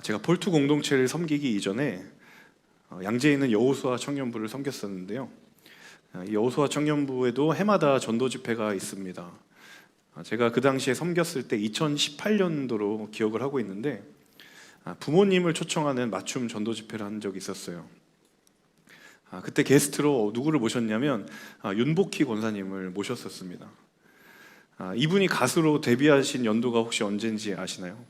제가 볼트 공동체를 섬기기 이전에 양재에 있는 여호수아 청년부를 섬겼었는데요. 이 여호수아 청년부에도 해마다 전도 집회가 있습니다. 제가 그 당시에 섬겼을 때 2018년도로 기억을 하고 있는데 부모님을 초청하는 맞춤 전도 집회를 한 적이 있었어요. 그때 게스트로 누구를 모셨냐면 윤복희 권사님을 모셨었습니다. 이분이 가수로 데뷔하신 연도가 혹시 언제인지 아시나요?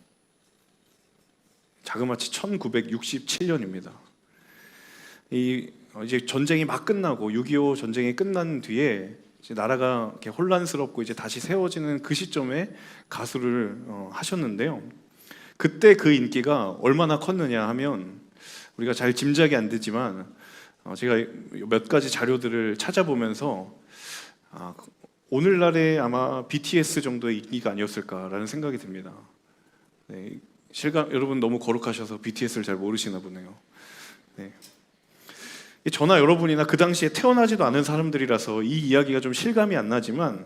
자그마치 1967년입니다. 이제 전쟁이 막 끝나고 6.25 전쟁이 끝난 뒤에 이제 나라가 이렇게 혼란스럽고 이제 다시 세워지는 그 시점에 가수를 하셨는데요. 그때 그 인기가 얼마나 컸느냐 하면 우리가 잘 짐작이 안 되지만 제가 몇 가지 자료들을 찾아보면서 오늘날의 아마 BTS 정도의 인기가 아니었을까라는 생각이 듭니다. 네, 여러분 너무 거룩하셔서 BTS를 잘 모르시나 보네요. 네. 저나 여러분이나 그 당시에 태어나지도 않은 사람들이라서 이 이야기가 좀 실감이 안 나지만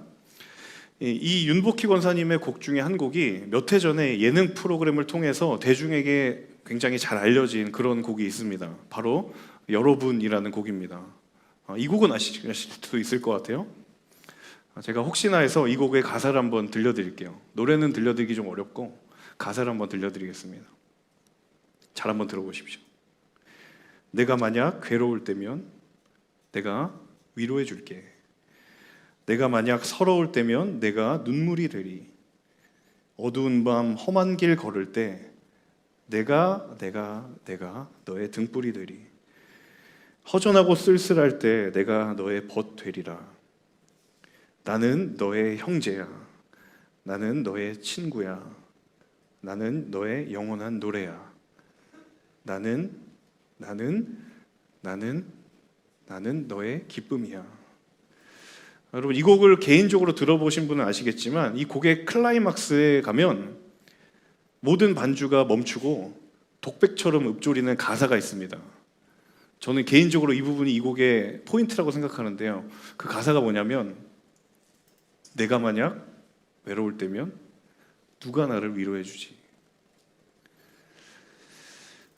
이 윤복희 권사님의 곡 중에 한 곡이 몇 해 전에 예능 프로그램을 통해서 대중에게 굉장히 잘 알려진 그런 곡이 있습니다. 바로 여러분이라는 곡입니다. 이 곡은 아실 수도 있을 것 같아요. 제가 혹시나 해서 이 곡의 가사를 한번 들려드릴게요. 노래는 들려드리기 좀 어렵고 가사를 한번 들려드리겠습니다. 잘 한번 들어보십시오. 내가 만약 괴로울 때면 내가 위로해 줄게. 내가 만약 서러울 때면 내가 눈물이 되리. 어두운 밤 험한 길 걸을 때 내가 너의 등불이 되리. 허전하고 쓸쓸할 때 내가 너의 벗 되리라. 나는 너의 형제야. 나는 너의 친구야. 나는 너의 영원한 노래야. 나는 너의 기쁨이야. 여러분, 이 곡을 개인적으로 들어보신 분은 아시겠지만 이 곡의 클라이막스에 가면 모든 반주가 멈추고 독백처럼 읊조리는 가사가 있습니다. 저는 개인적으로 이 부분이 이 곡의 포인트라고 생각하는데요. 그 가사가 뭐냐면 내가 만약 외로울 때면 누가 나를 위로해 주지.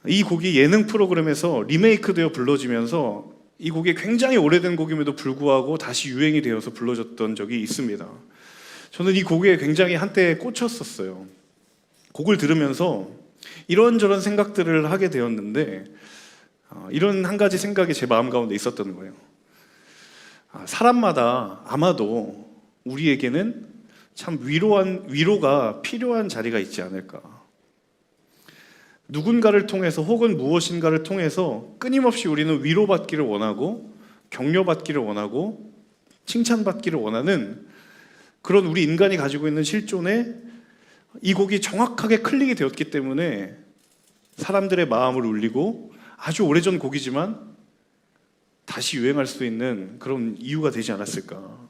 이 곡이 예능 프로그램에서 리메이크되어 불러지면서 이 곡이 굉장히 오래된 곡임에도 불구하고 다시 유행이 되어서 불러졌던 적이 있습니다. 저는 이 곡에 굉장히 한때 꽂혔었어요. 곡을 들으면서 이런저런 생각들을 하게 되었는데 이런 한 가지 생각이 제 마음 가운데 있었던 거예요. 사람마다 아마도 우리에게는 참 위로가 필요한 자리가 있지 않을까. 누군가를 통해서 혹은 무엇인가를 통해서 끊임없이 우리는 위로받기를 원하고 격려받기를 원하고 칭찬받기를 원하는 그런 우리 인간이 가지고 있는 실존에 이 곡이 정확하게 클릭이 되었기 때문에 사람들의 마음을 울리고 아주 오래전 곡이지만 다시 유행할 수 있는 그런 이유가 되지 않았을까.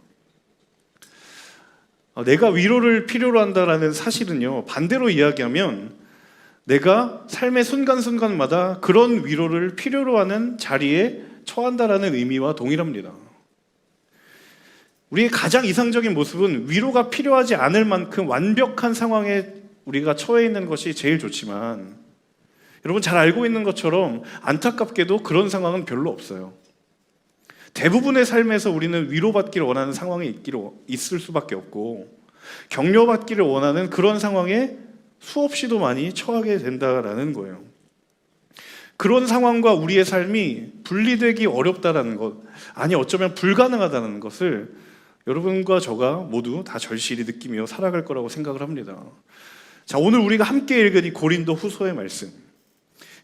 내가 위로를 필요로 한다는 사실은요, 반대로 이야기하면 내가 삶의 순간순간마다 그런 위로를 필요로 하는 자리에 처한다라는 의미와 동일합니다. 우리의 가장 이상적인 모습은 위로가 필요하지 않을 만큼 완벽한 상황에 우리가 처해 있는 것이 제일 좋지만 여러분 잘 알고 있는 것처럼 안타깝게도 그런 상황은 별로 없어요. 대부분의 삶에서 우리는 위로받기를 원하는 상황이 있을 수밖에 없고 격려받기를 원하는 그런 상황에 수없이도 많이 처하게 된다라는 거예요. 그런 상황과 우리의 삶이 분리되기 어렵다라는 것, 아니 어쩌면 불가능하다는 것을 여러분과 저가 모두 다 절실히 느끼며 살아갈 거라고 생각을 합니다. 자, 오늘 우리가 함께 읽은 이 고린도 후서의 말씀,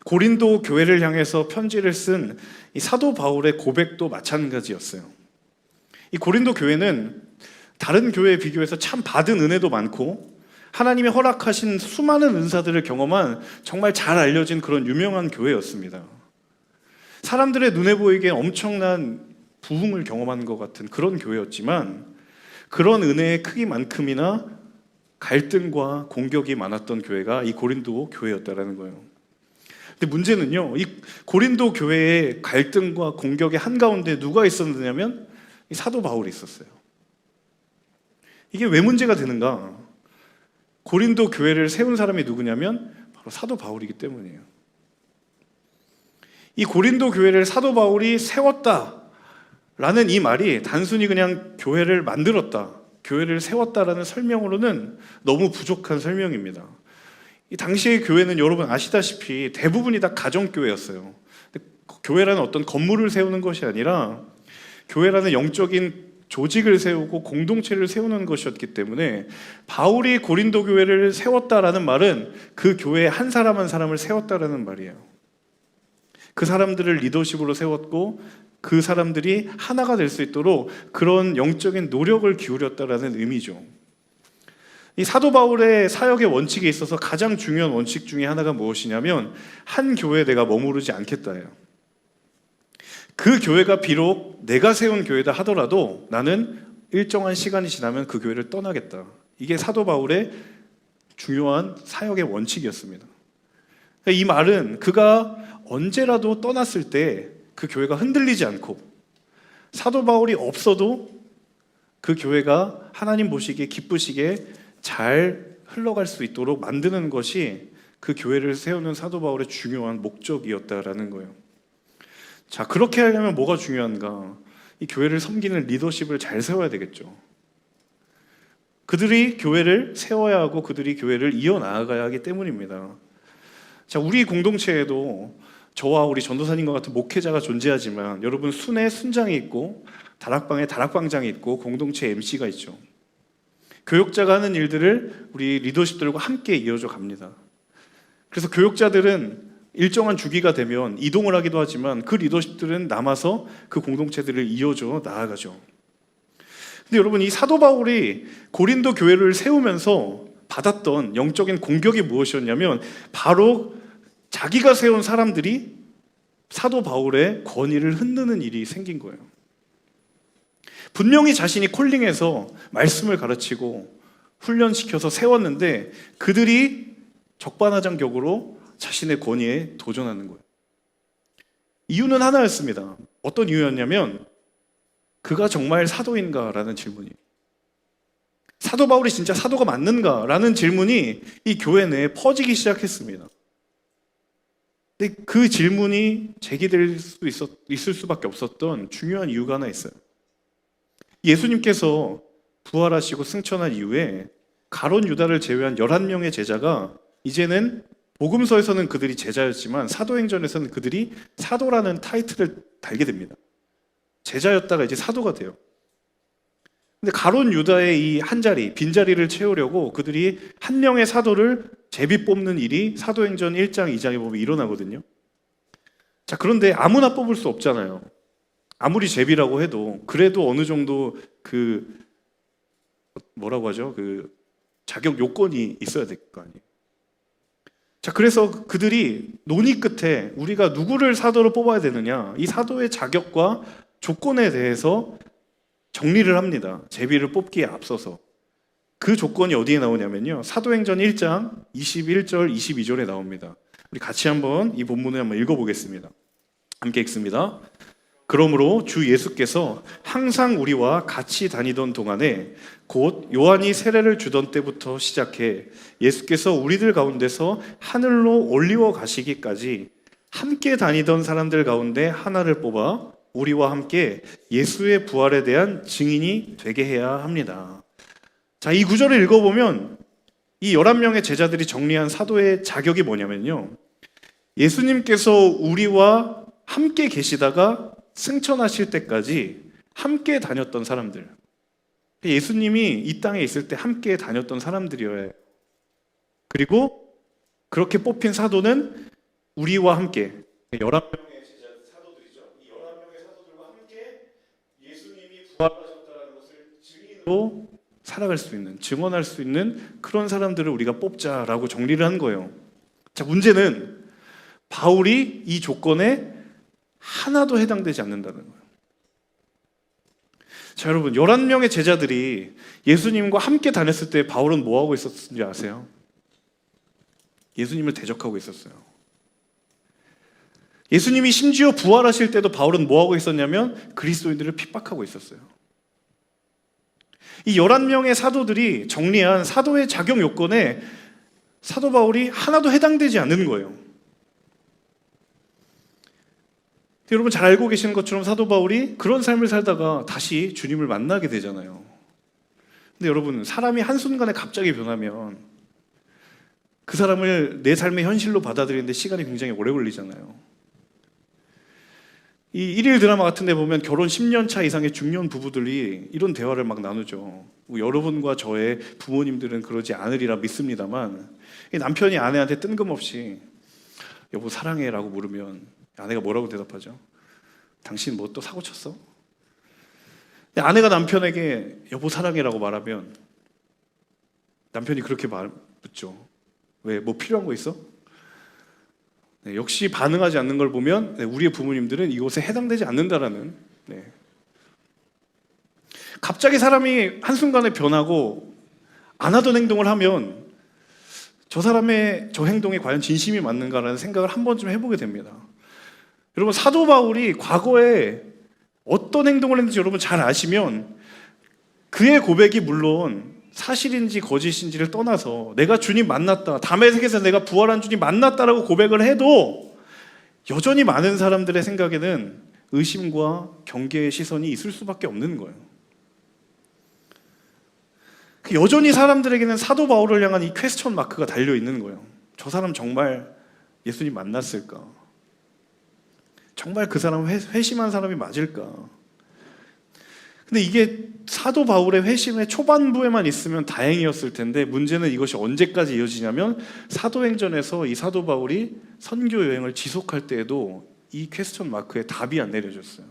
고린도 교회를 향해서 편지를 쓴 이 사도 바울의 고백도 마찬가지였어요. 이 고린도 교회는 다른 교회에 비교해서 참 받은 은혜도 많고 하나님이 허락하신 수많은 은사들을 경험한 정말 잘 알려진 그런 유명한 교회였습니다. 사람들의 눈에 보이기에 엄청난 부흥을 경험한 것 같은 그런 교회였지만 그런 은혜의 크기만큼이나 갈등과 공격이 많았던 교회가 이 고린도 교회였다는 거예요. 근데 문제는요, 이 고린도 교회의 갈등과 공격의 한가운데 누가 있었느냐면 이 사도 바울이 있었어요. 이게 왜 문제가 되는가? 고린도 교회를 세운 사람이 누구냐면 바로 사도 바울이기 때문이에요. 이 고린도 교회를 사도 바울이 세웠다라는 이 말이 단순히 그냥 교회를 만들었다, 교회를 세웠다라는 설명으로는 너무 부족한 설명입니다. 이 당시의 교회는 여러분 아시다시피 대부분이 다 가정교회였어요. 교회라는 어떤 건물을 세우는 것이 아니라 교회라는 영적인 조직을 세우고 공동체를 세우는 것이었기 때문에 바울이 고린도 교회를 세웠다라는 말은 그 교회 한 사람 한 사람을 세웠다라는 말이에요. 그 사람들을 리더십으로 세웠고 그 사람들이 하나가 될 수 있도록 그런 영적인 노력을 기울였다라는 의미죠. 이 사도 바울의 사역의 원칙에 있어서 가장 중요한 원칙 중에 하나가 무엇이냐면 한 교회에 내가 머무르지 않겠다예요. 그 교회가 비록 내가 세운 교회다 하더라도 나는 일정한 시간이 지나면 그 교회를 떠나겠다. 이게 사도 바울의 중요한 사역의 원칙이었습니다. 이 말은 그가 언제라도 떠났을 때 그 교회가 흔들리지 않고 사도 바울이 없어도 그 교회가 하나님 보시기에 기쁘시게 잘 흘러갈 수 있도록 만드는 것이 그 교회를 세우는 사도 바울의 중요한 목적이었다라는 거예요. 자, 그렇게 하려면 뭐가 중요한가? 이 교회를 섬기는 리더십을 잘 세워야 되겠죠. 그들이 교회를 세워야 하고 그들이 교회를 이어나가야 하기 때문입니다. 자, 우리 공동체에도 저와 우리 전도사님과 같은 목회자가 존재하지만 여러분 순회 순장이 있고 다락방에 다락방장이 있고 공동체 MC가 있죠. 교역자가 하는 일들을 우리 리더십들과 함께 이어져 갑니다. 그래서 교역자들은 일정한 주기가 되면 이동을 하기도 하지만 그 리더십들은 남아서 그 공동체들을 이어져 나아가죠. 근데 여러분 이 사도 바울이 고린도 교회를 세우면서 받았던 영적인 공격이 무엇이었냐면 바로 자기가 세운 사람들이 사도 바울의 권위를 흔드는 일이 생긴 거예요. 분명히 자신이 콜링해서 말씀을 가르치고 훈련시켜서 세웠는데 그들이 적반하장격으로 자신의 권위에 도전하는 거예요. 이유는 하나였습니다. 어떤 이유였냐면 그가 정말 사도인가라는 질문이에요. 사도 바울이 진짜 사도가 맞는가라는 질문이 이 교회 내에 퍼지기 시작했습니다. 근데 그 질문이 제기될 수 있을 수밖에 없었던 중요한 이유가 하나 있어요. 예수님께서 부활하시고 승천한 이후에 가룟 유다를 제외한 11명의 제자가 이제는 복음서에서는 그들이 제자였지만 사도행전에서는 그들이 사도라는 타이틀을 달게 됩니다. 제자였다가 이제 사도가 돼요. 근데 가룟 유다의 이 한 자리, 빈자리를 채우려고 그들이 한 명의 사도를 제비 뽑는 일이 사도행전 1장, 2장에 보면 일어나거든요. 자, 그런데 아무나 뽑을 수 없잖아요. 아무리 제비라고 해도 그래도 어느 정도 그 뭐라고 하죠? 그 자격 요건이 있어야 될 거 아니에요. 자, 그래서 그들이 논의 끝에 우리가 누구를 사도로 뽑아야 되느냐, 이 사도의 자격과 조건에 대해서 정리를 합니다. 제비를 뽑기에 앞서서. 그 조건이 어디에 나오냐면요, 사도행전 1장 21절 22절에 나옵니다. 우리 같이 한번 이 본문을 한번 읽어보겠습니다. 함께 읽습니다. 그러므로 주 예수께서 항상 우리와 같이 다니던 동안에 곧 요한이 세례를 주던 때부터 시작해 예수께서 우리들 가운데서 하늘로 올리워 가시기까지 함께 다니던 사람들 가운데 하나를 뽑아 우리와 함께 예수의 부활에 대한 증인이 되게 해야 합니다. 자, 이 구절을 읽어보면 이 11명의 제자들이 정리한 사도의 자격이 뭐냐면요, 예수님께서 우리와 함께 계시다가 승천하실 때까지 함께 다녔던 사람들, 예수님이 이 땅에 있을 때 함께 다녔던 사람들이어야 해요. 그리고 그렇게 뽑힌 사도는 우리와 함께 11명의 사도들이죠. 이 11명의 사도들과 함께 예수님이 부활하셨다는 것을 증인으로 살아갈 수 있는, 증언할 수 있는 그런 사람들을 우리가 뽑자라고 정리를 한 거예요. 자, 문제는 바울이 이 조건에 하나도 해당되지 않는다는 거예요. 자, 여러분 11명의 제자들이 예수님과 함께 다녔을 때 바울은 뭐하고 있었는지 아세요? 예수님을 대적하고 있었어요. 예수님이 심지어 부활하실 때도 바울은 뭐하고 있었냐면 그리스도인들을 핍박하고 있었어요. 이 11명의 사도들이 정리한 사도의 자격 요건에 사도 바울이 하나도 해당되지 않는 거예요. 여러분 잘 알고 계시는 것처럼 사도 바울이 그런 삶을 살다가 다시 주님을 만나게 되잖아요. 근데 여러분, 사람이 한순간에 갑자기 변하면 그 사람을 내 삶의 현실로 받아들이는데 시간이 굉장히 오래 걸리잖아요. 이 일일 드라마 같은 데 보면 결혼 10년 차 이상의 중년 부부들이 이런 대화를 막 나누죠. 여러분과 저의 부모님들은 그러지 않으리라 믿습니다만, 이 남편이 아내한테 뜬금없이 여보 사랑해 라고 물으면 아내가 뭐라고 대답하죠? 당신 뭐 또 사고 쳤어? 근데 아내가 남편에게 여보 사랑해 라고 말하면 남편이 그렇게 묻죠. 왜? 뭐 필요한 거 있어? 네, 역시 반응하지 않는 걸 보면 우리의 부모님들은 이것에 해당되지 않는다라는. 네. 갑자기 사람이 한순간에 변하고 안 하던 행동을 하면 저 사람의 저 행동이 과연 진심이 맞는가라는 생각을 한 번쯤 해보게 됩니다. 여러분, 사도 바울이 과거에 어떤 행동을 했는지 여러분 잘 아시면 그의 고백이 물론 사실인지 거짓인지를 떠나서 내가 주님 만났다, 담의 세계에서 내가 부활한 주님 만났다라고 고백을 해도 여전히 많은 사람들의 생각에는 의심과 경계의 시선이 있을 수밖에 없는 거예요. 여전히 사람들에게는 사도 바울을 향한 이 퀘스천 마크가 달려 있는 거예요. 저 사람 정말 예수님 만났을까? 정말 그 사람은 회심한 사람이 맞을까? 근데 이게 사도 바울의 회심의 초반부에만 있으면 다행이었을 텐데, 문제는 이것이 언제까지 이어지냐면 사도행전에서 이 사도 바울이 선교 여행을 지속할 때에도 이 퀘스천 마크에 답이 안 내려졌어요.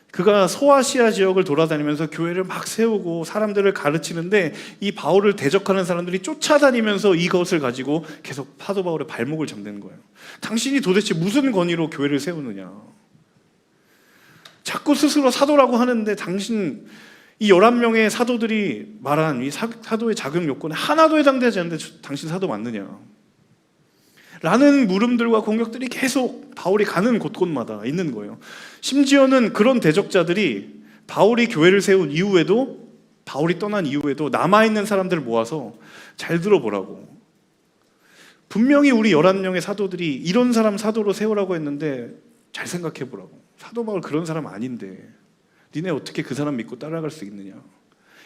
그가 소아시아 지역을 돌아다니면서 교회를 막 세우고 사람들을 가르치는데 이 바울을 대적하는 사람들이 쫓아다니면서 이것을 가지고 계속 사도 바울의 발목을 잡는 거예요. 당신이 도대체 무슨 권위로 교회를 세우느냐? 자꾸 스스로 사도라고 하는데 당신 이 11명의 사도들이 말한 이 사도의 자격 요건에 하나도 해당되지 않는데 당신 사도 맞느냐? 라는 물음들과 공격들이 계속 바울이 가는 곳곳마다 있는 거예요. 심지어는 그런 대적자들이 바울이 교회를 세운 이후에도, 바울이 떠난 이후에도 남아있는 사람들을 모아서 잘 들어보라고, 분명히 우리 11명의 사도들이 이런 사람 사도로 세우라고 했는데 잘 생각해 보라고, 사도 바울 그런 사람 아닌데 니네 어떻게 그 사람 믿고 따라갈 수 있느냐,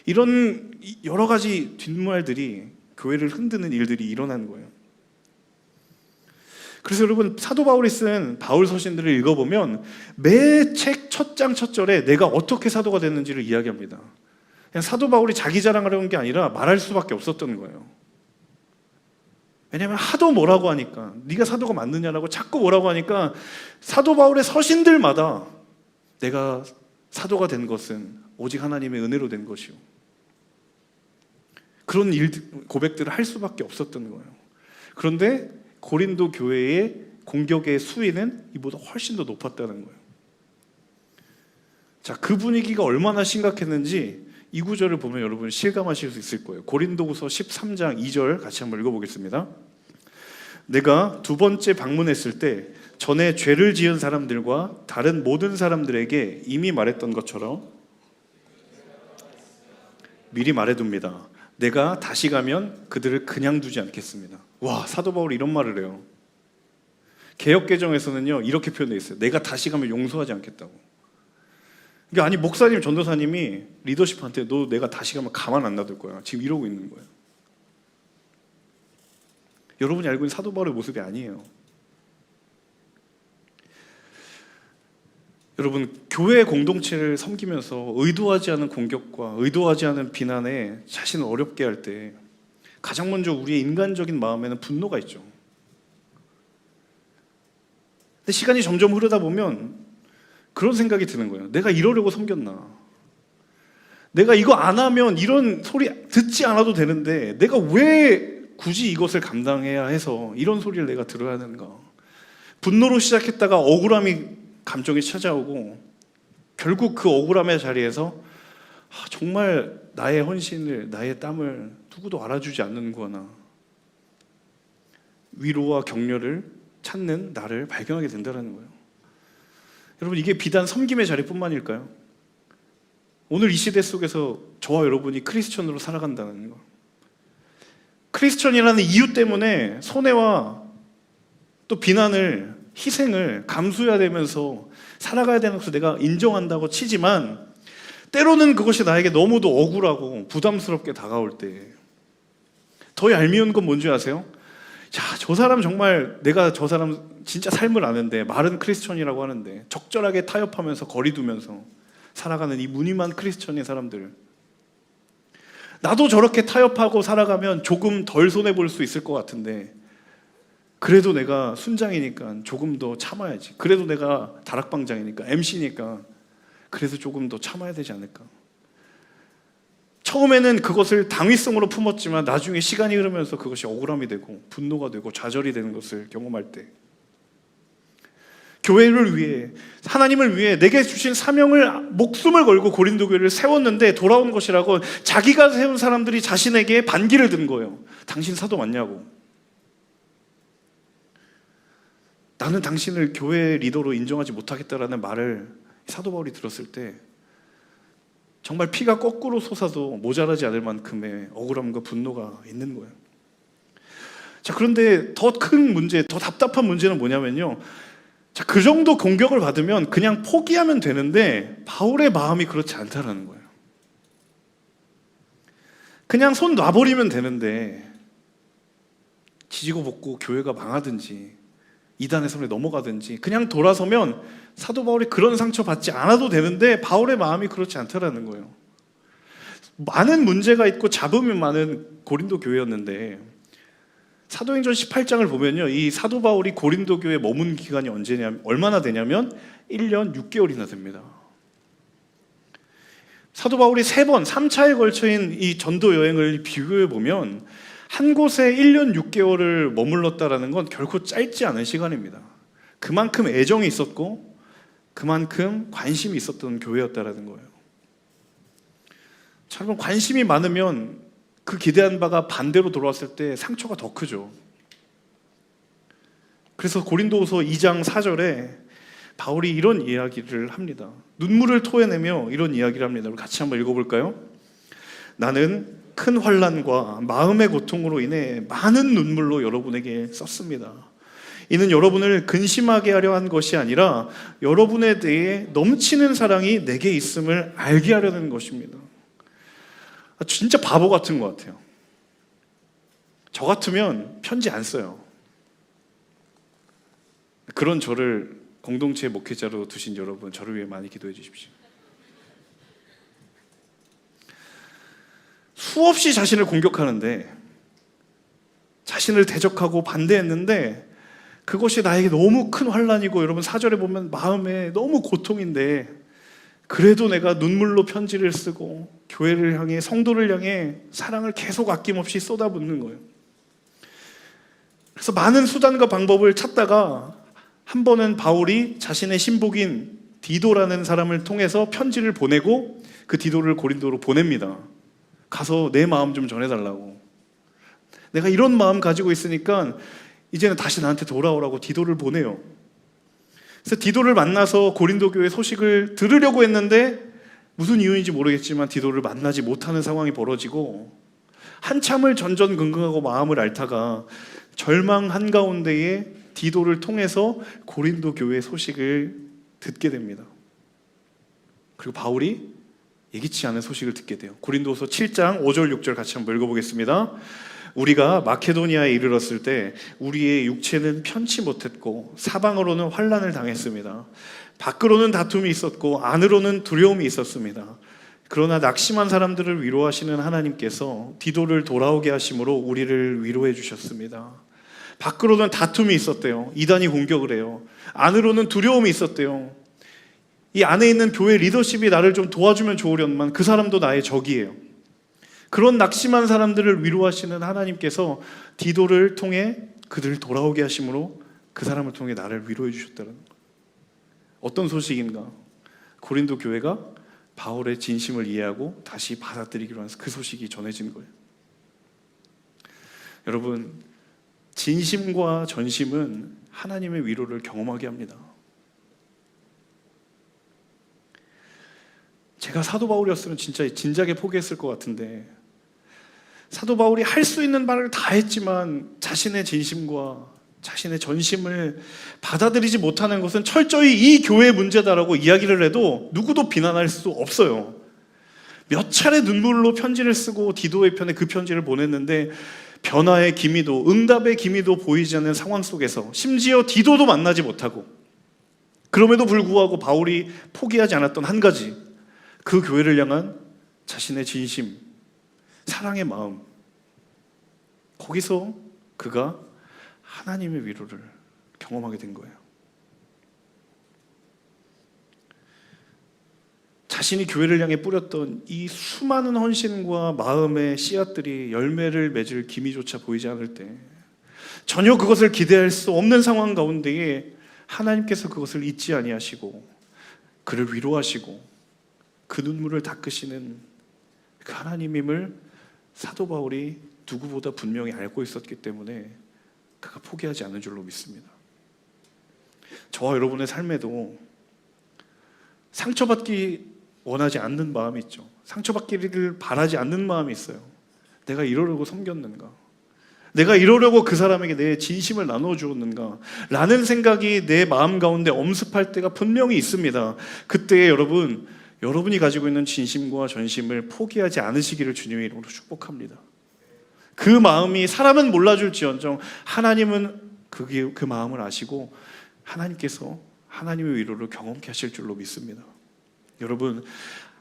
이런 여러 가지 뒷말들이 교회를 흔드는 일들이 일어난 거예요. 그래서 여러분, 사도 바울이 쓴 바울 서신들을 읽어보면 매 책 첫 장 첫 절에 내가 어떻게 사도가 됐는지를 이야기합니다. 그냥 사도 바울이 자기 자랑하려는 게 아니라 말할 수밖에 없었던 거예요. 왜냐하면 하도 뭐라고 하니까, 네가 사도가 맞느냐라고 자꾸 뭐라고 하니까 사도 바울의 서신들마다 내가 사도가 된 것은 오직 하나님의 은혜로 된 것이요, 그런 고백들을 할 수밖에 없었던 거예요. 그런데 고린도 교회의 공격의 수위는 이보다 훨씬 더 높았다는 거예요. 자, 그 분위기가 얼마나 심각했는지 이 구절을 보면 여러분 실감하실 수 있을 거예요. 고린도후서 13장 2절 같이 한번 읽어보겠습니다. 내가 두 번째 방문했을 때 전에 죄를 지은 사람들과 다른 모든 사람들에게 이미 말했던 것처럼 미리 말해둡니다. 내가 다시 가면 그들을 그냥 두지 않겠습니다. 와, 사도 바울이 이런 말을 해요. 개역개정에서는요 이렇게 표현되어 있어요. 내가 다시 가면 용서하지 않겠다고. 그러니까 아니, 목사님, 전도사님이 리더십한테 너 내가 다시 가면 가만 안 놔둘 거야, 지금 이러고 있는 거예요. 여러분이 알고 있는 사도 바울의 모습이 아니에요. 여러분, 교회 공동체를 섬기면서 의도하지 않은 공격과 의도하지 않은 비난에 자신을 어렵게 할 때 가장 먼저 우리의 인간적인 마음에는 분노가 있죠. 근데 시간이 점점 흐르다 보면 그런 생각이 드는 거예요. 내가 이러려고 섬겼나? 내가 이거 안 하면 이런 소리 듣지 않아도 되는데 내가 왜 굳이 이것을 감당해야 해서 이런 소리를 내가 들어야 하는가? 분노로 시작했다가 억울함이 감정이 찾아오고 결국 그 억울함의 자리에서 정말 나의 헌신을, 나의 땀을 누구도 알아주지 않는구나, 위로와 격려를 찾는 나를 발견하게 된다는 거예요. 여러분, 이게 비단 섬김의 자리뿐만일까요? 오늘 이 시대 속에서 저와 여러분이 크리스천으로 살아간다는 거, 크리스천이라는 이유 때문에 손해와 또 비난을, 희생을 감수해야 되면서 살아가야 되는 것을 내가 인정한다고 치지만, 때로는 그것이 나에게 너무도 억울하고 부담스럽게 다가올 때 더 얄미운 건 뭔지 아세요? 야, 저 사람 정말, 내가 저 사람 진짜 삶을 아는데, 말은 크리스천이라고 하는데 적절하게 타협하면서 거리 두면서 살아가는 이 무늬만 크리스천인 사람들, 나도 저렇게 타협하고 살아가면 조금 덜 손해볼 수 있을 것 같은데, 그래도 내가 순장이니까 조금 더 참아야지, 그래도 내가 다락방장이니까, MC니까 그래도 조금 더 참아야 되지 않을까. 처음에는 그것을 당위성으로 품었지만 나중에 시간이 흐르면서 그것이 억울함이 되고 분노가 되고 좌절이 되는 것을 경험할 때, 교회를 위해, 하나님을 위해 내게 주신 사명을 목숨을 걸고 고린도 교회를 세웠는데 돌아온 것이라고 자기가 세운 사람들이 자신에게 반기를 든 거예요. 당신 사도 맞냐고. 나는 당신을 교회 리더로 인정하지 못하겠다라는 말을 사도 바울이 들었을 때 정말 피가 거꾸로 솟아도 모자라지 않을 만큼의 억울함과 분노가 있는 거예요. 자, 그런데 더 큰 문제, 더 답답한 문제는 뭐냐면요, 자, 그 정도 공격을 받으면 그냥 포기하면 되는데 바울의 마음이 그렇지 않다라는 거예요. 그냥 손 놔버리면 되는데 지지고 볶고 교회가 망하든지 이단의 손에 넘어가든지 그냥 돌아서면 사도 바울이 그런 상처 받지 않아도 되는데 바울의 마음이 그렇지 않다라는 거예요. 많은 문제가 있고 잡음이 많은 고린도 교회였는데, 사도행전 18장을 보면요, 이 사도 바울이 고린도 교회에 머문 기간이 얼마나 되냐면 1년 6개월이나 됩니다. 사도 바울이 3번, 3차에 걸쳐인 이 전도 여행을 비교해 보면 한 곳에 1년 6개월을 머물렀다라는 건 결코 짧지 않은 시간입니다. 그만큼 애정이 있었고 그만큼 관심이 있었던 교회였다라는 거예요. 자, 여러분, 관심이 많으면 그 기대한 바가 반대로 돌아왔을 때 상처가 더 크죠. 그래서 고린도후서 2장 4절에 바울이 이런 이야기를 합니다. 눈물을 토해내며 이런 이야기를 합니다. 우리 같이 한번 읽어볼까요? 나는 큰 환난과 마음의 고통으로 인해 많은 눈물로 여러분에게 썼습니다. 이는 여러분을 근심하게 하려 한 것이 아니라 여러분에 대해 넘치는 사랑이 내게 있음을 알게 하려는 것입니다. 진짜 바보 같은 것 같아요. 저 같으면 편지 안 써요. 그런 저를 공동체 목회자로 두신 여러분, 저를 위해 많이 기도해 주십시오. 수없이 자신을 공격하는데, 자신을 대적하고 반대했는데 그것이 나에게 너무 큰 환난이고, 여러분 4절에 보면 마음에 너무 고통인데 그래도 내가 눈물로 편지를 쓰고 교회를 향해, 성도를 향해 사랑을 계속 아낌없이 쏟아붓는 거예요. 그래서 많은 수단과 방법을 찾다가 한 번은 바울이 자신의 신복인 디도라는 사람을 통해서 편지를 보내고 그 디도를 고린도로 보냅니다. 가서 내 마음 좀 전해달라고. 내가 이런 마음 가지고 있으니까 이제는 다시 나한테 돌아오라고 디도를 보내요. 그래서 디도를 만나서 고린도 교회 소식을 들으려고 했는데 무슨 이유인지 모르겠지만 디도를 만나지 못하는 상황이 벌어지고, 한참을 전전긍긍하고 마음을 앓다가 절망 한가운데에 디도를 통해서 고린도 교회 소식을 듣게 됩니다. 그리고 바울이 예기치 않은 소식을 듣게 돼요. 고린도서 7장 5절 6절 같이 한번 읽어보겠습니다. 우리가 마케도니아에 이르렀을 때 우리의 육체는 편치 못했고 사방으로는 환난을 당했습니다. 밖으로는 다툼이 있었고 안으로는 두려움이 있었습니다. 그러나 낙심한 사람들을 위로하시는 하나님께서 디도를 돌아오게 하심으로 우리를 위로해 주셨습니다. 밖으로는 다툼이 있었대요. 이단이 공격을 해요. 안으로는 두려움이 있었대요. 이 안에 있는 교회 리더십이 나를 좀 도와주면 좋으련만 그 사람도 나의 적이에요. 그런 낙심한 사람들을 위로하시는 하나님께서 디도를 통해 그들을 돌아오게 하심으로 그 사람을 통해 나를 위로해 주셨다는 거예요. 어떤 소식인가? 고린도 교회가 바울의 진심을 이해하고 다시 받아들이기로 해서 그 소식이 전해진 거예요. 여러분, 진심과 전심은 하나님의 위로를 경험하게 합니다. 제가 사도 바울이었으면 진짜 진작에 포기했을 것 같은데, 사도 바울이 할 수 있는 말을 다 했지만 자신의 진심과 자신의 전심을 받아들이지 못하는 것은 철저히 이 교회의 문제다라고 이야기를 해도 누구도 비난할 수 없어요. 몇 차례 눈물로 편지를 쓰고 디도의 편에 그 편지를 보냈는데 변화의 기미도, 응답의 기미도 보이지 않는 상황 속에서 심지어 디도도 만나지 못하고, 그럼에도 불구하고 바울이 포기하지 않았던 한 가지, 그 교회를 향한 자신의 진심, 사랑의 마음, 거기서 그가 하나님의 위로를 경험하게 된 거예요. 자신이 교회를 향해 뿌렸던 이 수많은 헌신과 마음의 씨앗들이 열매를 맺을 기미조차 보이지 않을 때, 전혀 그것을 기대할 수 없는 상황 가운데에 하나님께서 그것을 잊지 아니하시고 그를 위로하시고 그 눈물을 닦으시는 그 하나님임을 사도 바울이 누구보다 분명히 알고 있었기 때문에 그가 포기하지 않은 줄로 믿습니다. 저와 여러분의 삶에도 상처받기 원하지 않는 마음이 있죠. 상처받기를 바라지 않는 마음이 있어요. 내가 이러려고 섬겼는가? 내가 이러려고 그 사람에게 내 진심을 나눠주었는가? 라는 생각이 내 마음 가운데 엄습할 때가 분명히 있습니다. 그때 여러분이 가지고 있는 진심과 전심을 포기하지 않으시기를 주님의 이름으로 축복합니다. 그 마음이 사람은 몰라줄지언정 하나님은 그 마음을 아시고 하나님께서 하나님의 위로를 경험케 하실 줄로 믿습니다. 여러분,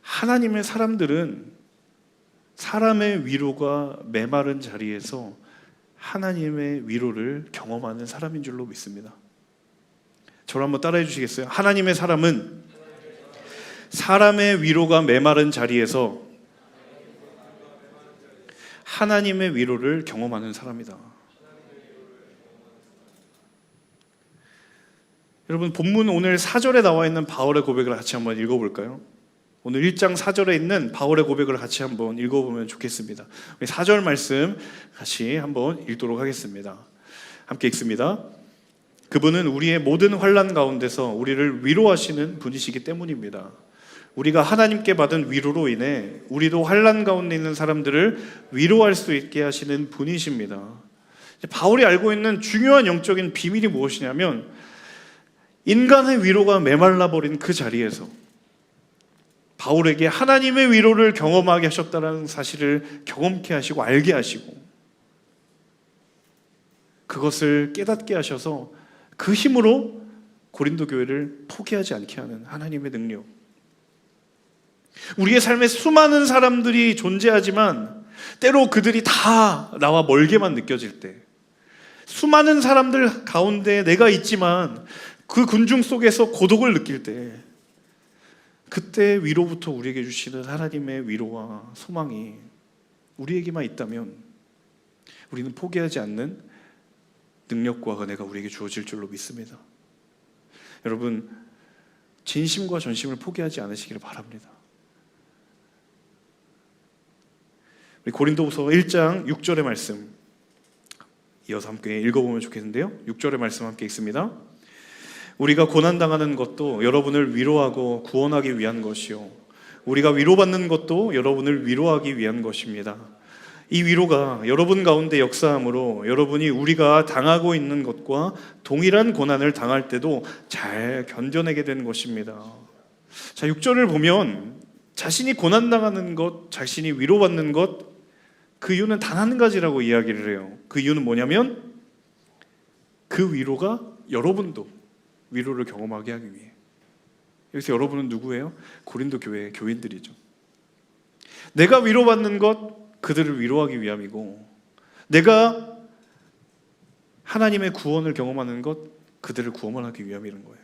하나님의 사람들은 사람의 위로가 메마른 자리에서 하나님의 위로를 경험하는 사람인 줄로 믿습니다. 저를 한번 따라해 주시겠어요? 하나님의 사람은 사람의 위로가 메마른 자리에서 하나님의 위로를 경험하는 사람이다. 여러분, 본문 오늘 4절에 나와 있는 바울의 고백을 같이 한번 읽어볼까요? 오늘 1장 4절에 있는 바울의 고백을 같이 한번 읽어보면 좋겠습니다. 4절 말씀 같이 한번 읽도록 하겠습니다. 함께 읽습니다. 그분은 우리의 모든 환난 가운데서 우리를 위로하시는 분이시기 때문입니다. 우리가 하나님께 받은 위로로 인해 우리도 환난 가운데 있는 사람들을 위로할 수 있게 하시는 분이십니다. 바울이 알고 있는 중요한 영적인 비밀이 무엇이냐면, 인간의 위로가 메말라 버린 그 자리에서 바울에게 하나님의 위로를 경험하게 하셨다는 사실을 경험케 하시고 알게 하시고 그것을 깨닫게 하셔서 그 힘으로 고린도 교회를 포기하지 않게 하는 하나님의 능력. 우리의 삶에 수많은 사람들이 존재하지만 때로 그들이 다 나와 멀게만 느껴질 때, 수많은 사람들 가운데 내가 있지만 그 군중 속에서 고독을 느낄 때, 그때 위로부터 우리에게 주시는 하나님의 위로와 소망이 우리에게만 있다면 우리는 포기하지 않는 능력과 은혜가 우리에게 주어질 줄로 믿습니다. 여러분, 진심과 전심을 포기하지 않으시기를 바랍니다. 우리 고린도후서 1장 6절의 말씀 이어서 함께 읽어보면 좋겠는데요. 6절의 말씀 함께 읽습니다. 우리가 고난당하는 것도 여러분을 위로하고 구원하기 위한 것이요, 우리가 위로받는 것도 여러분을 위로하기 위한 것입니다. 이 위로가 여러분 가운데 역사함으로 여러분이 우리가 당하고 있는 것과 동일한 고난을 당할 때도 잘 견뎌내게 된 것입니다. 자, 6절을 보면 자신이 고난당하는 것, 자신이 위로받는 것, 그 이유는 단 한 가지라고 이야기를 해요. 그 이유는 뭐냐면 그 위로가 여러분도 위로를 경험하게 하기 위해. 여기서 여러분은 누구예요? 고린도 교회의 교인들이죠. 내가 위로받는 것, 그들을 위로하기 위함이고, 내가 하나님의 구원을 경험하는 것, 그들을 구원하기 위함이라는 거예요.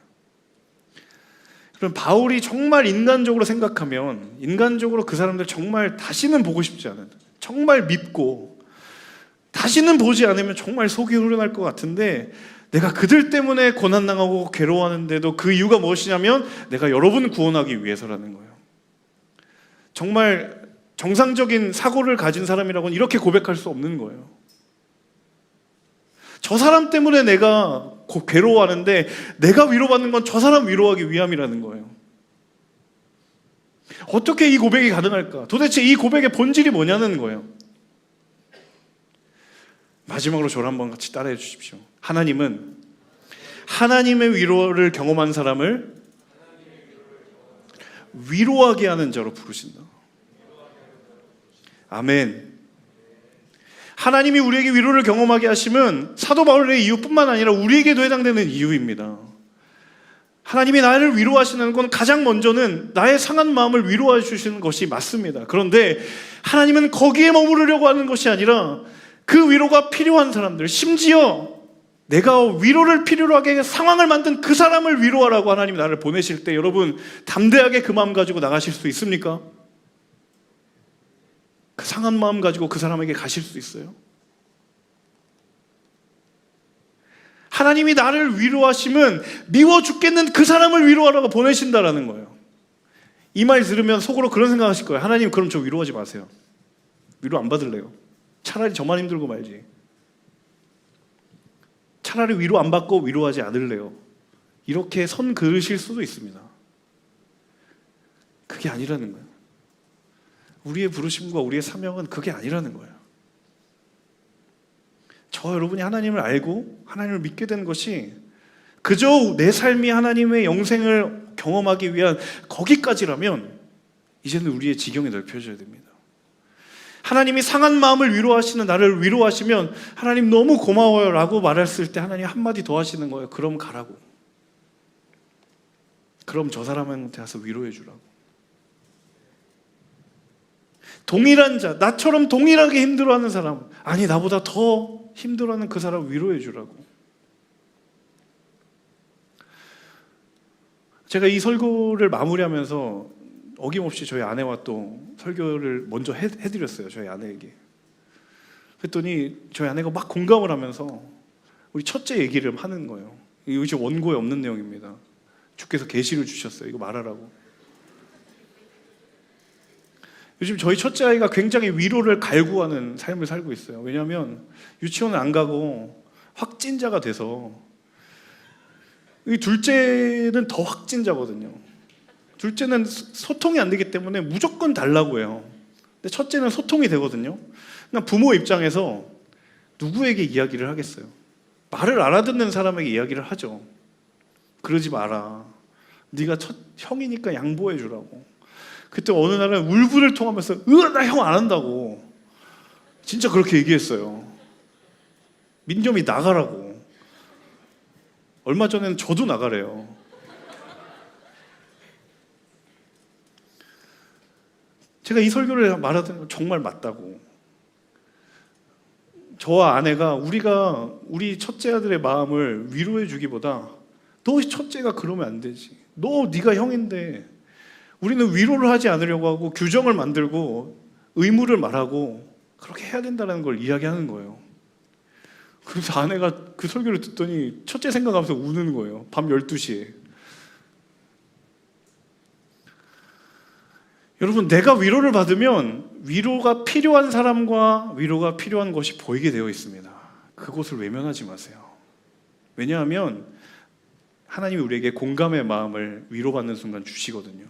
그럼 바울이 정말 인간적으로 생각하면, 인간적으로 그 사람들 정말 다시는 보고 싶지 않은, 정말 밉고 다시는 보지 않으면 정말 속이 후련할 것 같은데, 내가 그들 때문에 고난당하고 괴로워하는데도 그 이유가 무엇이냐면 내가 여러분 구원하기 위해서라는 거예요. 정말 정상적인 사고를 가진 사람이라고는 이렇게 고백할 수 없는 거예요. 저 사람 때문에 내가 괴로워하는데 내가 위로받는 건 저 사람 위로하기 위함이라는 거예요. 어떻게 이 고백이 가능할까? 도대체 이 고백의 본질이 뭐냐는 거예요. 마지막으로 저를 한번 같이 따라해 주십시오. 하나님은 하나님의 위로를 경험한 사람을 위로하게 하는 자로 부르신다. 아멘. 하나님이 우리에게 위로를 경험하게 하시면 사도 바울의 이유뿐만 아니라 우리에게도 해당되는 이유입니다. 하나님이 나를 위로하시는 건 가장 먼저는 나의 상한 마음을 위로해 주시는 것이 맞습니다. 그런데 하나님은 거기에 머무르려고 하는 것이 아니라 그 위로가 필요한 사람들, 심지어 내가 위로를 필요로 하게 상황을 만든 그 사람을 위로하라고 하나님이 나를 보내실 때 여러분 담대하게 그 마음 가지고 나가실 수 있습니까? 그 상한 마음 가지고 그 사람에게 가실 수 있어요? 하나님이 나를 위로하시면 미워 죽겠는 그 사람을 위로하라고 보내신다라는 거예요. 이 말 들으면 속으로 그런 생각하실 거예요. 하나님 그럼 저 위로하지 마세요. 위로 안 받을래요. 차라리 저만 힘들고 말지. 차라리 위로 안 받고 위로하지 않을래요. 이렇게 선 그으실 수도 있습니다. 그게 아니라는 거예요. 우리의 부르심과 우리의 사명은 그게 아니라는 거예요. 저 여러분이 하나님을 알고 하나님을 믿게 된 것이 그저 내 삶이 하나님의 영생을 경험하기 위한 거기까지라면 이제는 우리의 지경이 넓혀져야 됩니다. 하나님이 상한 마음을 위로하시는 나를 위로하시면 하나님 너무 고마워요 라고 말했을 때 하나님 한마디 더 하시는 거예요. 그럼 가라고. 그럼 저 사람한테 가서 위로해 주라고. 동일한 자, 나처럼 동일하게 힘들어하는 사람, 아니 나보다 더 힘들어하는 그 사람 위로해 주라고. 제가 이 설교를 마무리하면서 어김없이 저희 아내와 또 설교를 먼저 해드렸어요. 저희 아내에게. 그랬더니 저희 아내가 막 공감을 하면서 우리 첫째 얘기를 하는 거예요. 이거 지금 원고에 없는 내용입니다. 주께서 계시를 주셨어요. 이거 말하라고. 요즘 저희 첫째 아이가 굉장히 위로를 갈구하는 삶을 살고 있어요. 왜냐하면 유치원을 안 가고 확진자가 돼서, 이 둘째는 더 확진자거든요. 둘째는 소통이 안 되기 때문에 무조건 달라고 해요. 근데 첫째는 소통이 되거든요. 그냥 부모 입장에서 누구에게 이야기를 하겠어요? 말을 알아듣는 사람에게 이야기를 하죠. 그러지 마라. 네가 형이니까 양보해 주라고. 그때 어느 날은 울분을 통하면서 나 형 안 한다고. 진짜 그렇게 얘기했어요. 민겸이 나가라고. 얼마 전에는 저도 나가래요. 제가 이 설교를 말하던 정말 맞다고. 저와 아내가 우리 첫째 아들의 마음을 위로해 주기보다 너 첫째가 그러면 안 되지. 네가 형인데. 우리는 위로를 하지 않으려고 하고 규정을 만들고 의무를 말하고 그렇게 해야 된다는 걸 이야기하는 거예요. 그래서 아내가 그 설교를 듣더니 첫째 생각하면서 우는 거예요. 밤 12시에. 여러분, 내가 위로를 받으면 위로가 필요한 사람과 위로가 필요한 것이 보이게 되어 있습니다. 그곳을 외면하지 마세요. 왜냐하면 하나님이 우리에게 공감의 마음을 위로받는 순간 주시거든요.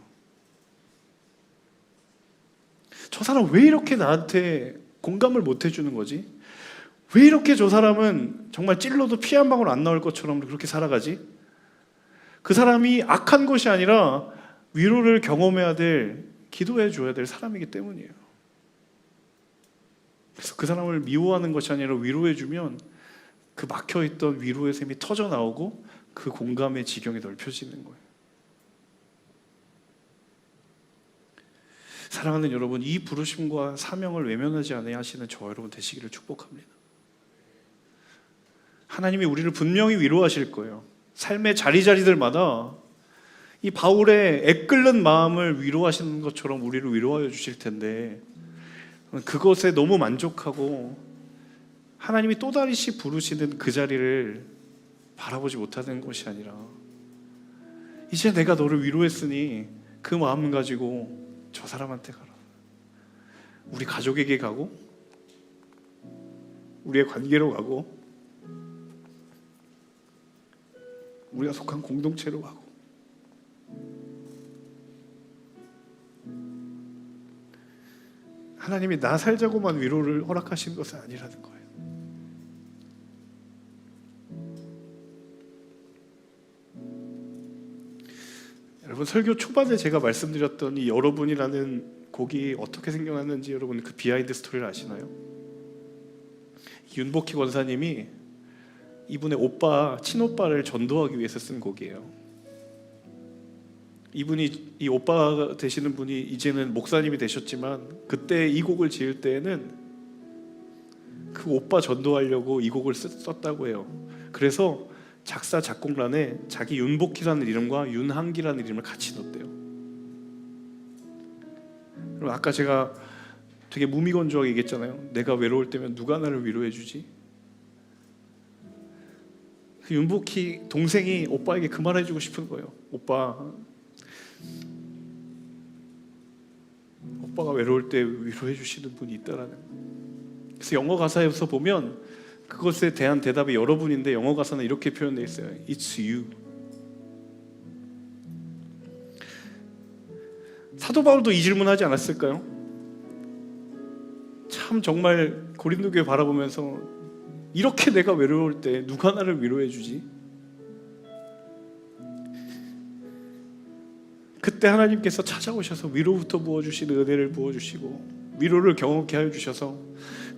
저 사람 왜 이렇게 나한테 공감을 못 해주는 거지? 왜 이렇게 저 사람은 정말 찔러도 피 한 방울 안 나올 것처럼 그렇게 살아가지? 그 사람이 악한 것이 아니라 위로를 경험해야 될, 기도해 줘야 될 사람이기 때문이에요. 그래서 그 사람을 미워하는 것이 아니라 위로해 주면 그 막혀있던 위로의 샘이 터져 나오고 그 공감의 지경이 넓혀지는 거예요. 사랑하는 여러분, 이 부르심과 사명을 외면하지 않아야 하시는 저 여러분 되시기를 축복합니다. 하나님이 우리를 분명히 위로하실 거예요. 삶의 자리자리들마다 이 바울의 애끓는 마음을 위로하시는 것처럼 우리를 위로하여 주실 텐데, 그것에 너무 만족하고 하나님이 또다시 부르시는 그 자리를 바라보지 못하는 것이 아니라, 이제 내가 너를 위로했으니 그 마음 가지고 저 사람한테 가라. 우리 가족에게 가고 우리의 관계로 가고 우리가 속한 공동체로 가고, 하나님이 나 살자고만 위로를 허락하시는 것은 아니라는 거예요. 여러분, 설교 초반에 제가 말씀드렸던 이 여러분이라는 곡이 어떻게 생겨났는지 여러분 그 비하인드 스토리를 아시나요? 윤복희 권사님이 이분의 오빠, 친오빠를 전도하기 위해서 쓴 곡이에요. 이분이, 이 오빠 되시는 분이 이제는 목사님이 되셨지만 그때 이 곡을 지을 때에는 그 오빠 전도하려고 이 곡을 썼다고 해요. 그래서 작사 작곡란에 자기 윤복희라는 이름과 윤한기라는 이름을 같이 넣었대요. 그럼 아까 제가 되게 무미건조하게 얘기했잖아요. 내가 외로울 때면 누가 나를 위로해 주지? 그 윤복희 동생이 오빠에게 그 말 해주고 싶은 거예요. 오빠가 외로울 때 위로해 주시는 분이 있다라는. 그래서 영어 가사에서 보면 그것에 대한 대답이 여러분인데 영어 가사는 이렇게 표현되어 있어요. It's you. 사도 바울도 이 질문하지 않았을까요? 참 정말 고린도 교회 바라보면서 이렇게 내가 외로울 때 누가 나를 위로해 주지? 그때 하나님께서 찾아오셔서 위로부터 부어주시는 은혜를 부어주시고 위로를 경험케 하여 주셔서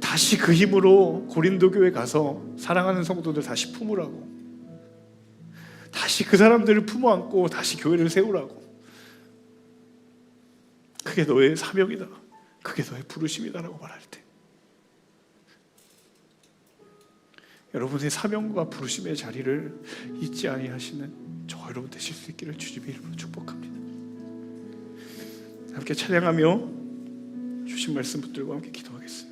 다시 그 힘으로 고린도 교회 가서 사랑하는 성도들 다시 품으라고, 다시 그 사람들을 품어 안고 다시 교회를 세우라고. 그게 너의 사명이다, 그게 너의 부르심이다라고 말할 때 여러분의 사명과 부르심의 자리를 잊지 아니하시는 저 여러분 되실 수 있기를 주님의 이름으로 축복합니다. 함께 찬양하며 주신 말씀 붙들고 함께 기도하겠습니다.